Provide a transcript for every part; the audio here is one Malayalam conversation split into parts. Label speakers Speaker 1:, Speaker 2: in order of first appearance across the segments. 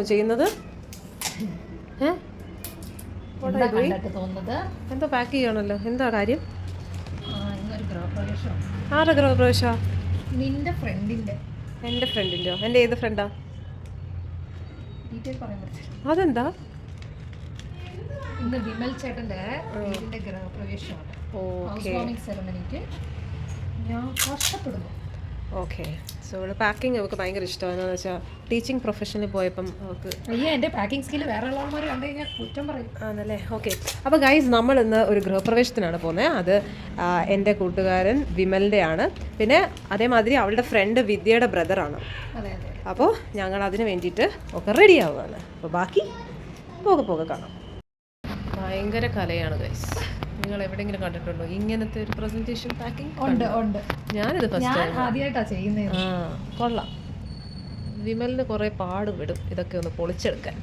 Speaker 1: ചെയ്യുന്നത് എന്തോ പാക്ക് ചെയ്യണല്ലോ. എന്താ കാര്യം? ആരുടെ ഗൃഹപ്രവേശം?
Speaker 2: നിന്റെ ഫ്രണ്ടിന്റെ.
Speaker 1: എൻ്റെ ഫ്രണ്ടിൻ്റെയോ? എൻ്റെ ഏത് ഫ്രണ്ടാ? അതെന്താ?
Speaker 2: ഇന്ന് വിമൽ ചേട്ടന്റെ വീടിന്റെ ഗൃഹപ്രവേശമാണ്. ഹൗസ് വാമിംഗ് സെറമണിക്ക് ഞാൻ കഷ്ടപ്പെടുന്നു.
Speaker 1: ഓക്കെ. സോ ഇവിടെ പാക്കിംഗ് അവൾക്ക് ഭയങ്കര ഇഷ്ടമാണ്. എന്താണെന്ന് വെച്ചാൽ ടീച്ചിങ് പ്രൊഫഷനിൽ പോയപ്പം അവൾക്ക്
Speaker 2: എൻ്റെ പാക്കിംഗ് സ്കില്ല് വേറെ ഉള്ളവന്മാർ കണ്ടു കഴിഞ്ഞാൽ കുറ്റം പറയും.
Speaker 1: ആണല്ലേ. ഓക്കെ. അപ്പോൾ ഗൈസ്, നമ്മൾ ഇന്ന് ഒരു ഗൃഹപ്രവേശത്തിനാണ് പോകുന്നത്. അത് എൻ്റെ കൂട്ടുകാരൻ വിമലിൻ്റെ ആണ്. പിന്നെ അതേമാതിരി അവളുടെ ഫ്രണ്ട് വിദ്യയുടെ ബ്രദറാണ്. അപ്പോൾ ഞങ്ങൾ അതിന് വേണ്ടിയിട്ട് ഒക്കെ റെഡി ആവുകയാണ്. അപ്പോൾ ബാക്കി പോകെ കാണാം. ഭയങ്കര കലയാണ് ഗൈസ്. നിങ്ങൾ എവിടെയെങ്കിലും കണ്ടിട്ടുണ്ടോ ഇങ്ങനത്തെ ഒരു പ്രസന്റേഷൻ പാക്കിംഗ്?
Speaker 2: ഉണ്ട്.
Speaker 1: ഞാനിത് ഫസ്റ്റ്
Speaker 2: ആദ്യമായിട്ടാണ് ചെയ്യുന്നത്.
Speaker 1: കൊള്ളാം. വിമലിന് കുറേ പാട് വിടും ഇതൊക്കെ ഒന്ന് പൊളിച്ചെടുക്കാൻ.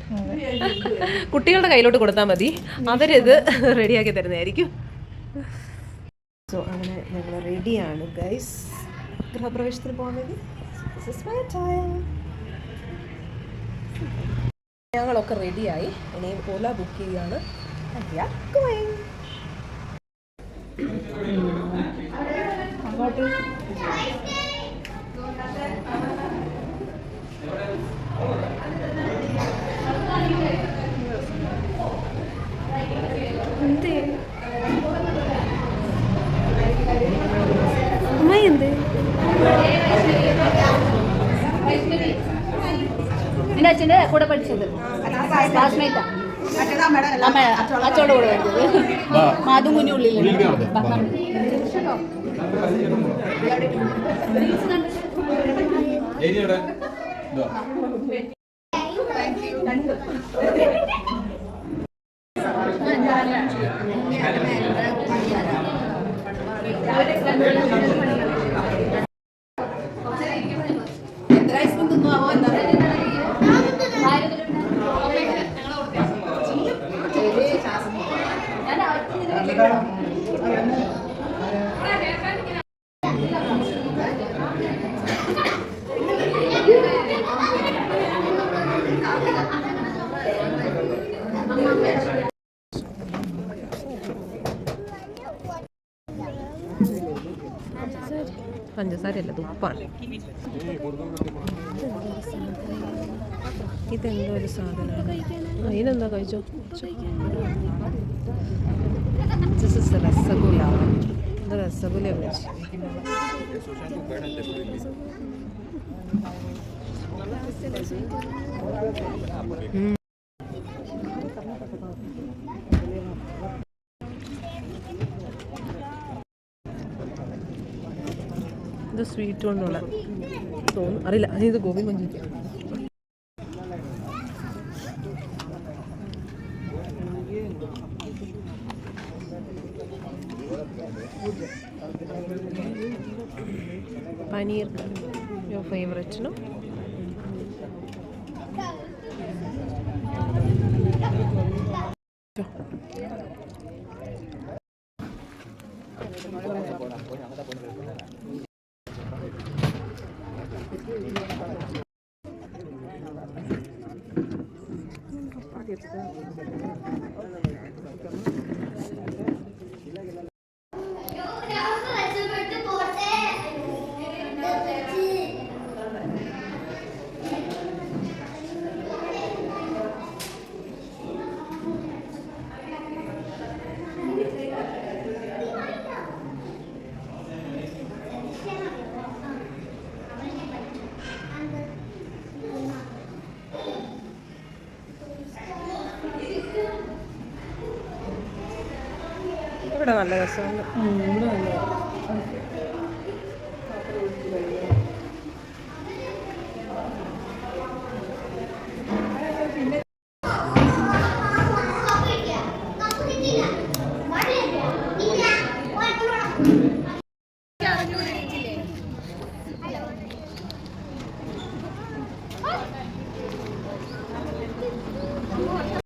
Speaker 1: കുട്ടികളുടെ കയ്യിലോട്ട് കൊടുത്താൽ മതി, അവരിത് റെഡിയാക്കി തരുന്നതായിരിക്കും. സോ അങ്ങനെ ഞങ്ങൾ റെഡിയാണ് ഗൈസ് ഗൃഹപ്രവേശത്തിന് പോകുന്നത്. ഞങ്ങളൊക്കെ റെഡിയായി. ഇനിയും ഓല ബുക്ക് ചെയ്യുകയാണ്.
Speaker 2: അങ്ങോട്ട്
Speaker 1: എന്തേ അമ്മ എന്തേ?
Speaker 2: എൻ്റെ അച്ഛൻ്റെ കൂടെ പഠിച്ചത് ക്ലാസ്മേറ്റാ. അച്ഛൻ്റെ കൂടെ പഠിച്ചത് മാതും കുഞ്ഞുള്ളിൽ. എത്ര ഐസ്ക്രീം തിന്നുവോ എന്താ?
Speaker 1: പഞ്ചസാരയല്ല, ഉപ്പാണ്. ഇതെന്തോ ഒരു സാധനമാണ്. അതിനെന്താ കഴിച്ചോ? രസഗുല. ഇത് രസഗുല കഴിച്ചു. ഇത് സ്വീറ്റ് കൊണ്ടുള്ള തോന്നുന്നു, അറിയില്ല. ഇത് gobi manchurian. Paneer your favourite, no? ഇവിടെ നല്ല രസമുണ്ട്. ഇവിടെ നല്ല